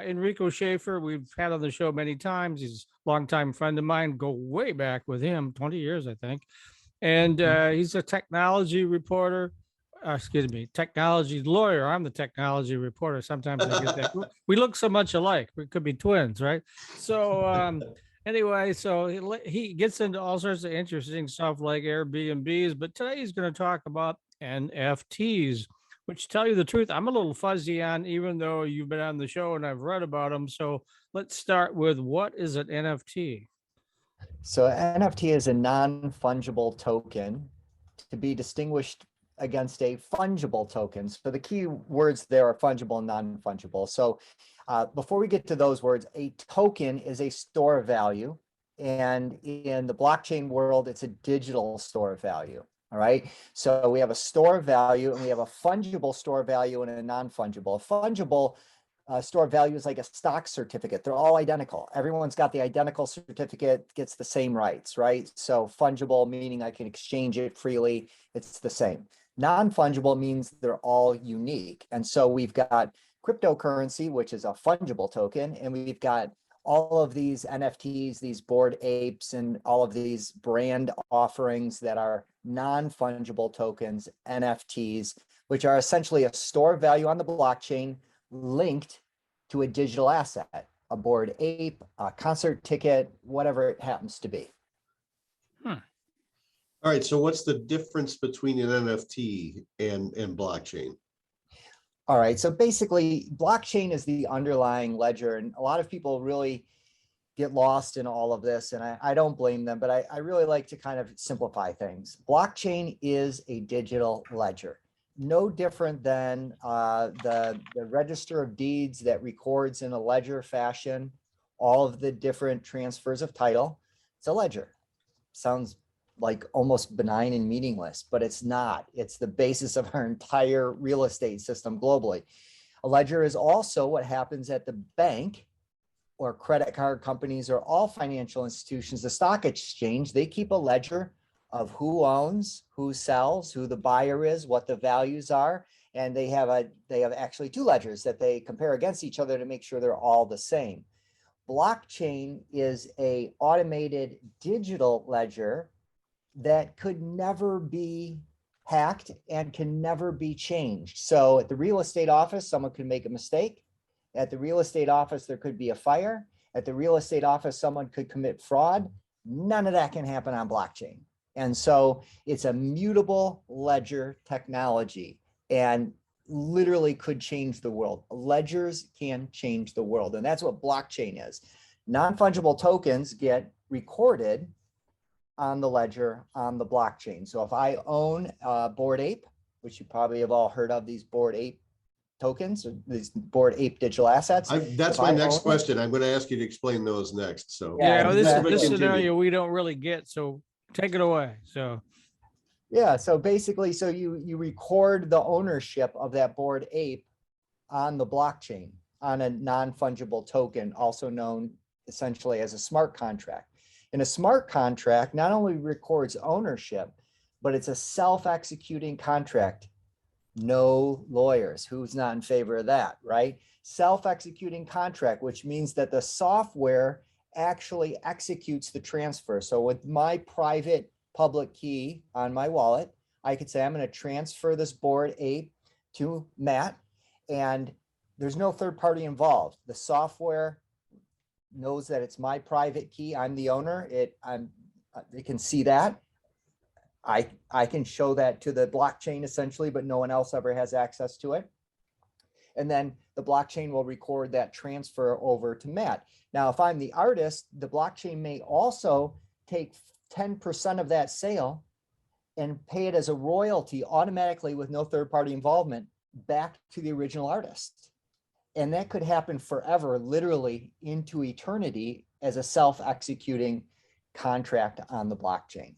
Enrico Schaefer, we've had on the show many times. He's a longtime friend of mine, go way back with him, 20 years, I think. And he's a technology reporter. Excuse me, technology lawyer. I'm the technology reporter. Sometimes I get that. We look so much alike. We could be twins, right? So anyway, so he gets into all sorts of interesting stuff like Airbnbs. But today he's going to talk about NFTs, which, tell you the truth, I'm a little fuzzy on, even though you've been on the show and I've read about them. So let's start with, what is an NFT? So NFT is a non-fungible token to be distinguished against a fungible token. So the key words there are fungible and non-fungible. So before we get to those words, a token is a store of value. And in the blockchain world, it's a digital store of value. All right. So we have a store of value and we have a fungible store of value and a non-fungible. A fungible store of value is like a stock certificate. They're all identical. Everyone's got the identical certificate, gets the same rights, right? So fungible, meaning I can exchange it freely. It's the same. Non-fungible means they're all unique. And so we've got cryptocurrency, which is a fungible token, and we've got all of these NFTs, these Bored Apes, and all of these brand offerings that are non-fungible tokens, NFTs, which are essentially a store of value on the blockchain linked to a digital asset, a Bored Ape, a concert ticket, whatever it happens to be. All right, so what's the difference between an NFT and blockchain? All right, so basically blockchain is the underlying ledger, and a lot of people really get lost in all of this, and I don't blame them, but I really like to kind of simplify things. Blockchain is a digital ledger, no different than the register of deeds that records in a ledger fashion all of the different transfers of title. It's a ledger. Sounds like almost benign and meaningless, but it's not. It's the basis of our entire real estate system globally. A ledger is also what happens at the bank or credit card companies or all financial institutions, the stock exchange. They keep a ledger of who owns, who sells, who the buyer is, what the values are. And they have actually two ledgers that they compare against each other to make sure they're all the same. Blockchain is a automated digital ledger that could never be hacked and can never be changed. So at the real estate office, someone could make a mistake. At the real estate office, there could be a fire. At the real estate office, someone could commit fraud. None of that can happen on blockchain. And so it's a mutable ledger technology and literally could change the world. Ledgers can change the world. And that's what blockchain is. Non-fungible tokens get recorded on the ledger on the blockchain. So if I own a Bored Ape, which you probably have all heard of, these Bored Ape tokens, or these Bored Ape digital assets. That's my next question. I'm going to ask you to explain those next. So yeah, this scenario we don't really get. So take it away. So yeah, so basically, so you record the ownership of that Bored Ape on the blockchain on a non-fungible token, also known essentially as a smart contract. And a smart contract not only records ownership, but it's a self-executing contract. No lawyers. Who's not in favor of that, right? Self-executing contract, which means that the software actually executes the transfer. So with my private public key on my wallet, I could say I'm going to transfer this Bored Ape to Matt, and there's no third party involved. The software knows that it's my private key. I'm the owner. It can see that. I can show that to the blockchain essentially, but no one else ever has access to it. And then the blockchain will record that transfer over to Matt. Now, if I'm the artist, the blockchain may also take 10% of that sale and pay it as a royalty automatically with no third-party involvement back to the original artist. And that could happen forever, literally into eternity, as a self-executing contract on the blockchain.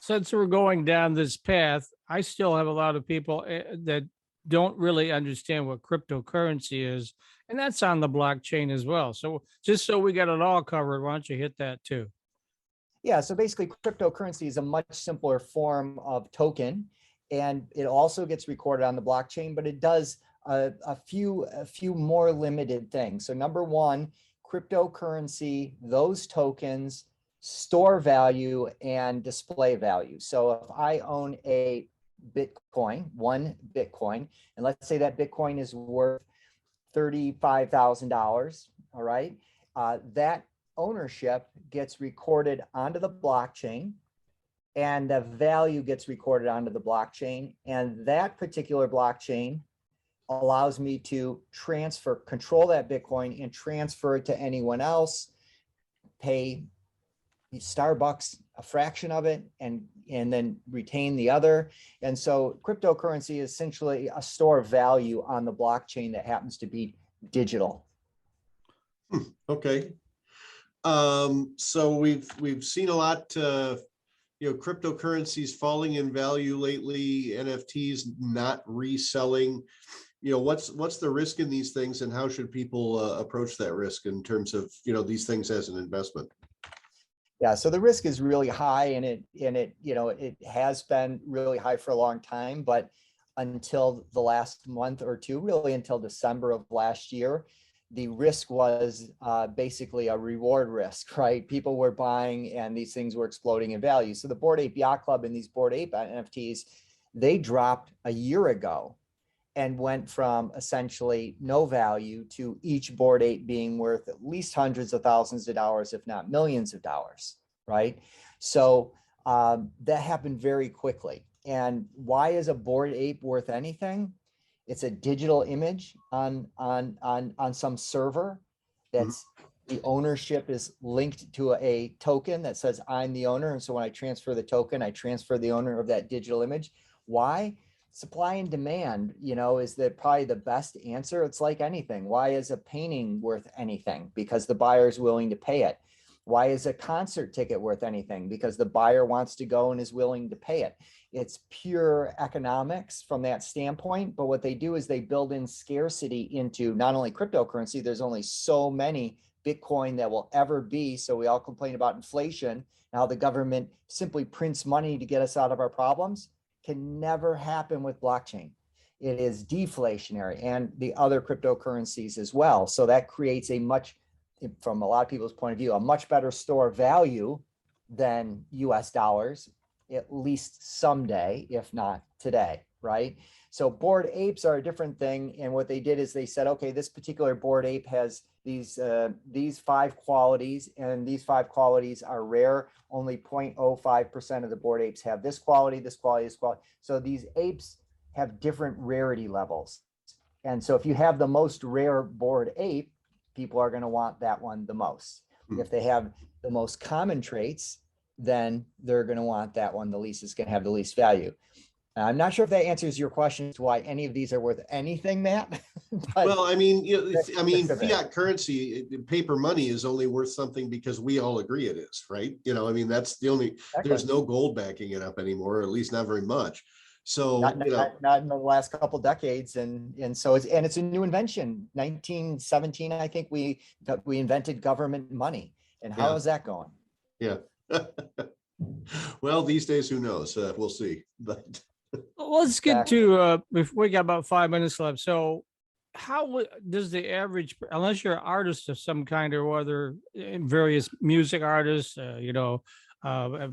Since we're going down this path, I still have a lot of people that don't really understand what cryptocurrency is, and that's on the blockchain as well. So just so we got it all covered, why don't you hit that too? Yeah, so basically cryptocurrency is a much simpler form of token, and it also gets recorded on the blockchain, but it does a few more limited things. So number one, cryptocurrency, those tokens store value and display value. So if I own a Bitcoin, one Bitcoin, and let's say that Bitcoin is worth $35,000, all right, that ownership gets recorded onto the blockchain, and the value gets recorded onto the blockchain, and that particular blockchain allows me to control that Bitcoin and transfer it to anyone else, pay Starbucks a fraction of it, and then retain the other. And so cryptocurrency is essentially a store of value on the blockchain that happens to be digital. Okay. So we've seen a lot, cryptocurrencies falling in value lately, NFTs not reselling. What's the risk in these things, and how should people approach that risk in terms of, these things as an investment? Yeah, so the risk is really high, and it has been really high for a long time, but until the last month or two, really until December of last year, the risk was basically a reward risk, right? People were buying and these things were exploding in value. So the Bored Ape Yacht Club and these Bored Ape NFTs, they dropped a year ago and went from essentially no value to each Bored Ape being worth at least hundreds of thousands of dollars, if not millions of dollars, right? So that happened very quickly. And why is a Bored Ape worth anything? It's a digital image on some server that's the ownership is linked to a token that says I'm the owner. And so when I transfer the token, I transfer the owner of that digital image. Why? Supply and demand, is probably the best answer. It's like anything. Why is a painting worth anything? Because the buyer is willing to pay it. Why is a concert ticket worth anything? Because the buyer wants to go and is willing to pay it. It's pure economics from that standpoint. But what they do is they build in scarcity into not only cryptocurrency, there's only so many Bitcoin that will ever be. So we all complain about inflation. Now the government simply prints money to get us out of our problems. Can never happen with blockchain. It is deflationary, and the other cryptocurrencies as well. So that creates from a lot of people's point of view, a much better store of value than US dollars, at least someday, if not today, right? So Bored Apes are a different thing. And what they did is they said, okay, this particular Bored Ape has these 5 qualities, and these 5 qualities are rare. Only 0.05% of the Bored Apes have this quality, this quality, this quality. So these apes have different rarity levels. And so if you have the most rare Bored Ape, people are going to want that one the most. If they have the most common traits, then they're going to want that one the least. It's going to have the least value. I'm not sure if that answers your question as to why any of these are worth anything, Matt. Well, fiat currency, paper money is only worth something because we all agree it is, right? That's the only, there's no gold backing it up anymore, or at least not very much. So not in the last couple decades, and so it's a new invention. 1917, I think we invented government money, and how is that going? Yeah. Well, these days, who knows? We'll see. But let's get to if we got about 5 minutes left. So how does the average, unless you're an artist of some kind, or whether various music artists,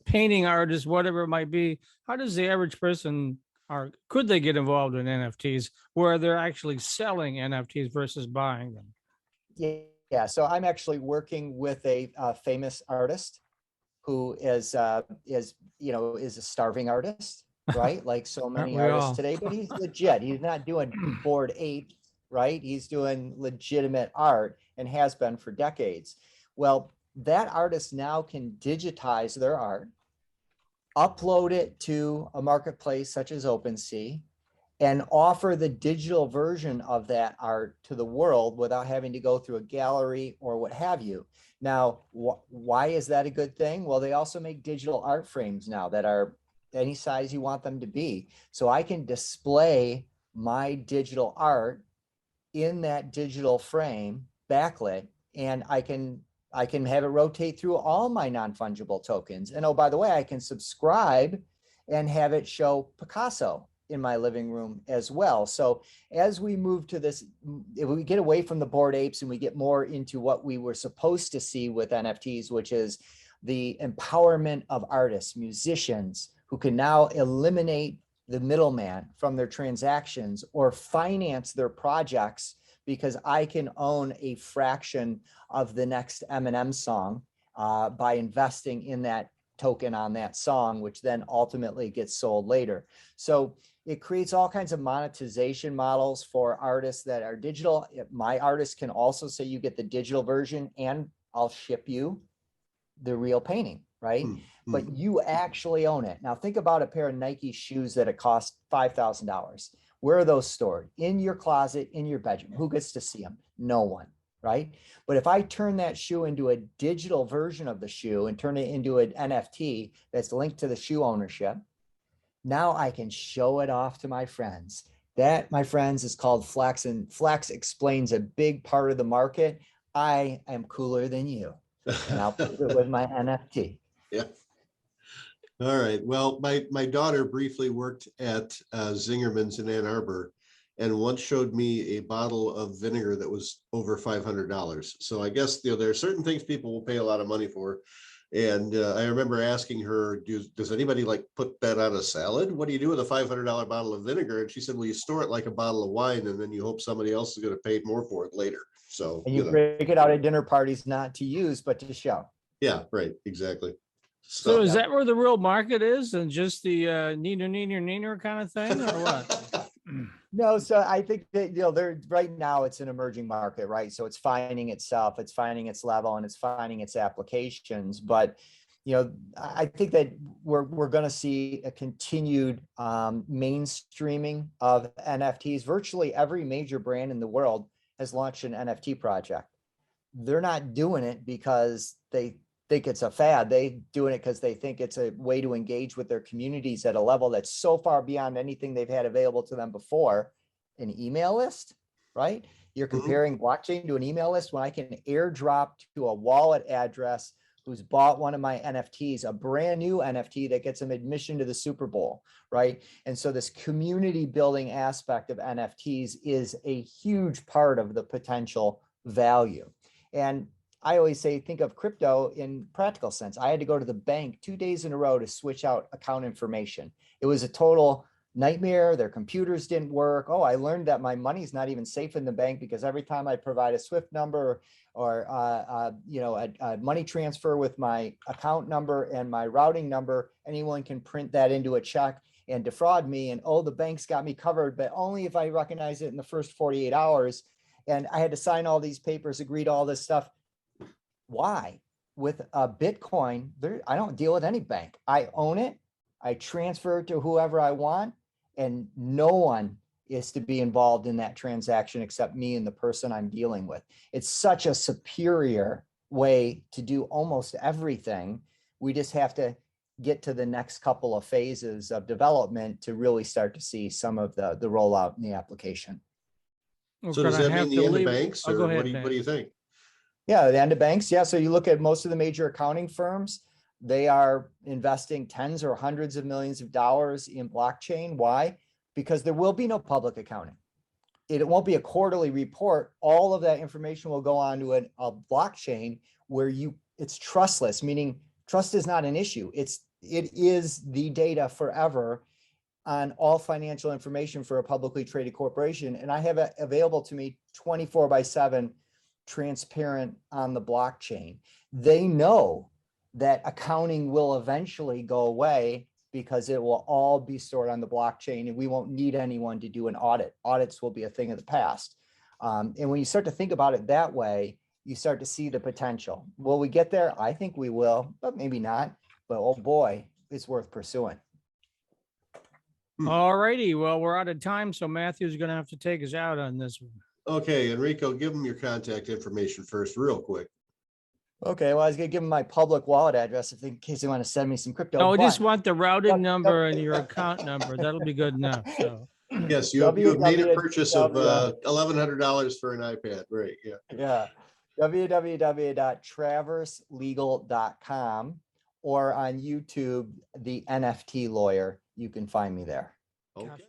painting artists, whatever it might be, how does the average person, or could they get involved in NFTs where they're actually selling NFTs versus buying them? Yeah. So I'm actually working with a famous artist who is a starving artist, right? Like so many artists today, but he's legit. He's not doing Bored Ape, right? He's doing legitimate art and has been for decades. Well, that artist now can digitize their art, upload it to a marketplace such as OpenSea, and offer the digital version of that art to the world without having to go through a gallery or what have you. Now, why is that a good thing? Well, they also make digital art frames now that are any size you want them to be. So I can display my digital art in that digital frame, backlit, and I can have it rotate through all my non-fungible tokens. And oh, by the way, I can subscribe and have it show Picasso in my living room as well. So as we move to this, if we get away from the Bored Apes and we get more into what we were supposed to see with NFTs, which is the empowerment of artists, musicians, who can now eliminate the middleman from their transactions or finance their projects because I can own a fraction of the next Eminem song by investing in that token on that song, which then ultimately gets sold later. So it creates all kinds of monetization models for artists that are digital. My artist can also say you get the digital version and I'll ship you the real painting, right? But you actually own it. Now think about a pair of Nike shoes that it costs $5,000. Where are those stored? In your closet, in your bedroom. Who gets to see them? No one, right? But if I turn that shoe into a digital version of the shoe and turn it into an NFT that's linked to the shoe ownership, now I can show it off to my friends. That, my friends, is called Flex, and Flex explains a big part of the market. I am cooler than you, and I'll prove it with my NFT. Yeah. All right. Well, my daughter briefly worked at Zingerman's in Ann Arbor, and once showed me a bottle of vinegar that was over $500. So I guess there are certain things people will pay a lot of money for. And I remember asking her, does anybody like put that on a salad? What do you do with a $500 bottle of vinegar? And she said, well, you store it like a bottle of wine, and then you hope somebody else is going to pay more for it later. So and you break it out at dinner parties, not to use, but to show. Yeah, right. Exactly. So is that where the real market is, and just the neener kind of thing, or what? No, so I think that they're right now it's an emerging market, right? So it's finding itself, it's finding its level, and it's finding its applications. But I think that we're going to see a continued mainstreaming of NFTs. Virtually every major brand in the world has launched an NFT project. They're not doing it because they think it's a fad. They doing it because they think it's a way to engage with their communities at a level that's so far beyond anything they've had available to them before. An email list, right? You're comparing blockchain to an email list when I can airdrop to a wallet address who's bought one of my NFTs, a brand new NFT that gets them admission to the Super Bowl, right? And so this community building aspect of NFTs is a huge part of the potential value. And I always say, think of crypto in practical sense. I had to go to the bank 2 days in a row to switch out account information. It was a total nightmare. Their computers didn't work. Oh, I learned that my money's not even safe in the bank because every time I provide a SWIFT number or a money transfer with my account number and my routing number, anyone can print that into a check and defraud me. And oh, the bank's got me covered, but only if I recognize it in the first 48 hours. And I had to sign all these papers, agree to all this stuff. Why? With a Bitcoin, I don't deal with any bank. I own it. I transfer it to whoever I want, and no one is to be involved in that transaction except me and the person I'm dealing with. It's such a superior way to do almost everything. We just have to get to the next couple of phases of development to really start to see some of the rollout in the application. So does that mean the end of banks, or what do you think? Yeah, the end of banks. Yeah. So you look at most of the major accounting firms, they are investing tens or hundreds of millions of dollars in blockchain. Why? Because there will be no public accounting. It won't be a quarterly report. All of that information will go onto a blockchain where it's trustless, meaning trust is not an issue. It is the data forever on all financial information for a publicly traded corporation. And I have it available to me 24/7, transparent on the blockchain. They know that accounting will eventually go away because it will all be stored on the blockchain and we won't need anyone to do an audit. Audits will be a thing of the past. And when you start to think about it that way, you start to see the potential. Will we get there? I think we will, but maybe not. But oh boy, it's worth pursuing. All righty. Well, we're out of time, so Matthew's going to have to take us out on this one. Okay, Enrico, give them your contact information first, real quick. Okay, well, I was going to give them my public wallet address in case they want to send me some crypto. No, we just want the routing number and your account number. That'll be good enough. So. Yes, you have made a purchase of $1,100 for an iPad, right? Yeah. Yeah. www.traverselegal.com or on YouTube, The NFT Lawyer. You can find me there. Okay.